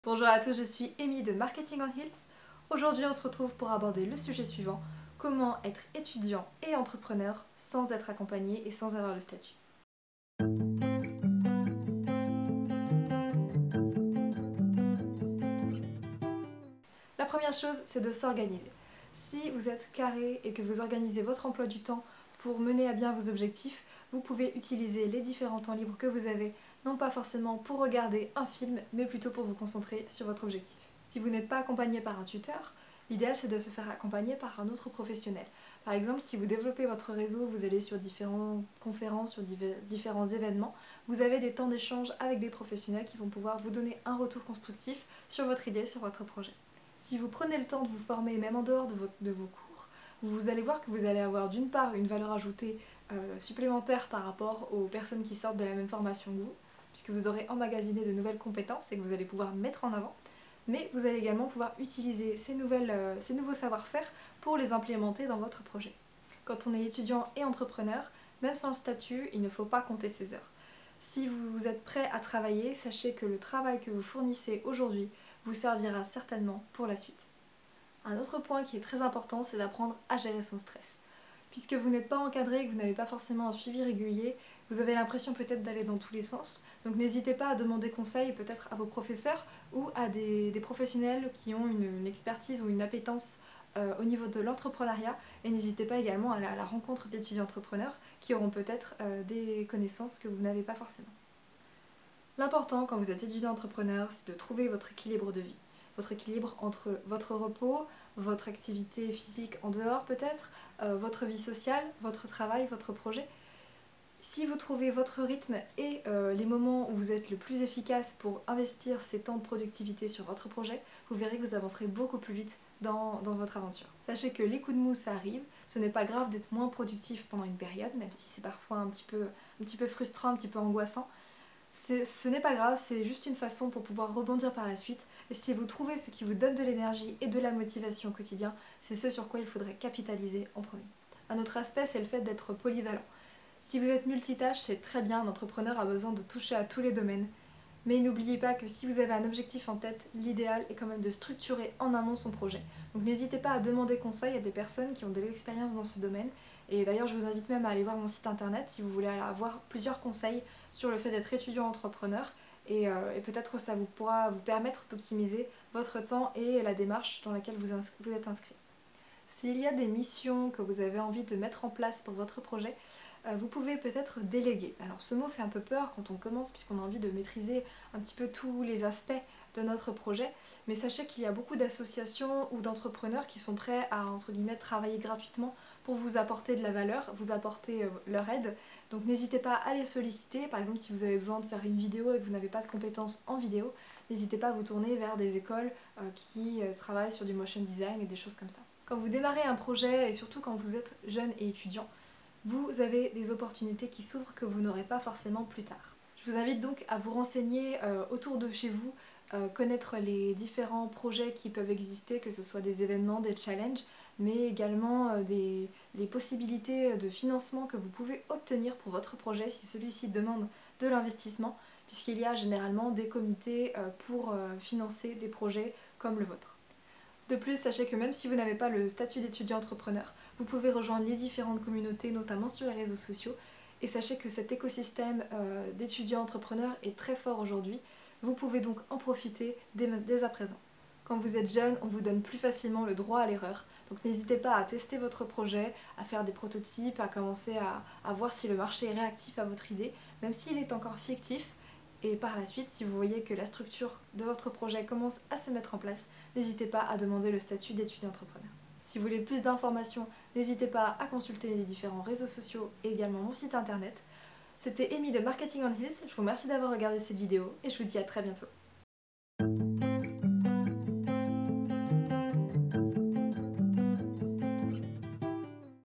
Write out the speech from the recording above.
Bonjour à tous, je suis Amy de Marketing on Heels. Aujourd'hui, on se retrouve pour aborder le sujet suivant, comment être étudiant et entrepreneur sans être accompagné et sans avoir le statut. La première chose, c'est de s'organiser. Si vous êtes carré et que vous organisez votre emploi du temps pour mener à bien vos objectifs, vous pouvez utiliser les différents temps libres que vous avez, non pas forcément pour regarder un film, mais plutôt pour vous concentrer sur votre objectif. Si vous n'êtes pas accompagné par un tuteur, l'idéal c'est de se faire accompagner par un autre professionnel. Par exemple, si vous développez votre réseau, vous allez sur différentes conférences, sur différents événements, vous avez des temps d'échange avec des professionnels qui vont pouvoir vous donner un retour constructif sur votre idée, sur votre projet. Si vous prenez le temps de vous former, même en dehors de vos cours, vous allez voir que vous allez avoir d'une part une valeur ajoutée supplémentaire par rapport aux personnes qui sortent de la même formation que vous, puisque vous aurez emmagasiné de nouvelles compétences et que vous allez pouvoir mettre en avant, mais vous allez également pouvoir utiliser ces nouveaux savoir-faire pour les implémenter dans votre projet. Quand on est étudiant et entrepreneur, même sans le statut, il ne faut pas compter ses heures. Si vous êtes prêt à travailler, sachez que le travail que vous fournissez aujourd'hui vous servira certainement pour la suite. Un autre point qui est très important, c'est d'apprendre à gérer son stress. Puisque vous n'êtes pas encadré et que vous n'avez pas forcément un suivi régulier, vous avez l'impression peut-être d'aller dans tous les sens. Donc n'hésitez pas à demander conseil peut-être à vos professeurs ou à des professionnels qui ont une expertise ou une appétence au niveau de l'entrepreneuriat. Et n'hésitez pas également à aller à la rencontre d'étudiants entrepreneurs qui auront peut-être des connaissances que vous n'avez pas forcément. L'important quand vous êtes étudiant entrepreneur, c'est de trouver votre équilibre de vie. Votre équilibre entre votre repos, votre activité physique en dehors peut-être, votre vie sociale, votre travail, votre projet. Si vous trouvez votre rythme et les moments où vous êtes le plus efficace pour investir ces temps de productivité sur votre projet, vous verrez que vous avancerez beaucoup plus vite dans votre aventure. Sachez que les coups de mou ça arrive, ce n'est pas grave d'être moins productif pendant une période, même si c'est parfois un petit peu frustrant, un petit peu angoissant. Ce n'est pas grave, c'est juste une façon pour pouvoir rebondir par la suite. Et si vous trouvez ce qui vous donne de l'énergie et de la motivation au quotidien, c'est ce sur quoi il faudrait capitaliser en premier. Un autre aspect, c'est le fait d'être polyvalent. Si vous êtes multitâche, c'est très bien, un entrepreneur a besoin de toucher à tous les domaines. Mais n'oubliez pas que si vous avez un objectif en tête, l'idéal est quand même de structurer en amont son projet. Donc n'hésitez pas à demander conseil à des personnes qui ont de l'expérience dans ce domaine. Et d'ailleurs, je vous invite même à aller voir mon site internet si vous voulez avoir plusieurs conseils sur le fait d'être étudiant entrepreneur. Et peut-être ça pourra vous permettre d'optimiser votre temps et la démarche dans laquelle vous êtes inscrit. S'il y a des missions que vous avez envie de mettre en place pour votre projet, vous pouvez peut-être déléguer. Alors ce mot fait un peu peur quand on commence puisqu'on a envie de maîtriser un petit peu tous les aspects de notre projet, mais sachez qu'il y a beaucoup d'associations ou d'entrepreneurs qui sont prêts à entre guillemets travailler gratuitement pour vous apporter de la valeur, vous apporter leur aide. Donc n'hésitez pas à les solliciter. Par exemple, si vous avez besoin de faire une vidéo et que vous n'avez pas de compétences en vidéo, n'hésitez pas à vous tourner vers des écoles qui travaillent sur du motion design et des choses comme ça. Quand vous démarrez un projet et surtout quand vous êtes jeune et étudiant, vous avez des opportunités qui s'ouvrent que vous n'aurez pas forcément plus tard. Je vous invite donc à vous renseigner autour de chez vous, connaître les différents projets qui peuvent exister, que ce soit des événements, des challenges, mais également les possibilités de financement que vous pouvez obtenir pour votre projet si celui-ci demande de l'investissement, puisqu'il y a généralement des comités pour financer des projets comme le vôtre. De plus, sachez que même si vous n'avez pas le statut d'étudiant entrepreneur, vous pouvez rejoindre les différentes communautés, notamment sur les réseaux sociaux. Et sachez que cet écosystème d'étudiants entrepreneurs est très fort aujourd'hui. Vous pouvez donc en profiter dès à présent. Quand vous êtes jeune, on vous donne plus facilement le droit à l'erreur. Donc n'hésitez pas à tester votre projet, à faire des prototypes, à commencer à voir si le marché est réactif à votre idée, même s'il est encore fictif. Et par la suite, si vous voyez que la structure de votre projet commence à se mettre en place, n'hésitez pas à demander le statut d'étudiant entrepreneur. Si vous voulez plus d'informations, n'hésitez pas à consulter les différents réseaux sociaux et également mon site internet. C'était Amy de Marketing on Heels, je vous remercie d'avoir regardé cette vidéo et je vous dis à très bientôt.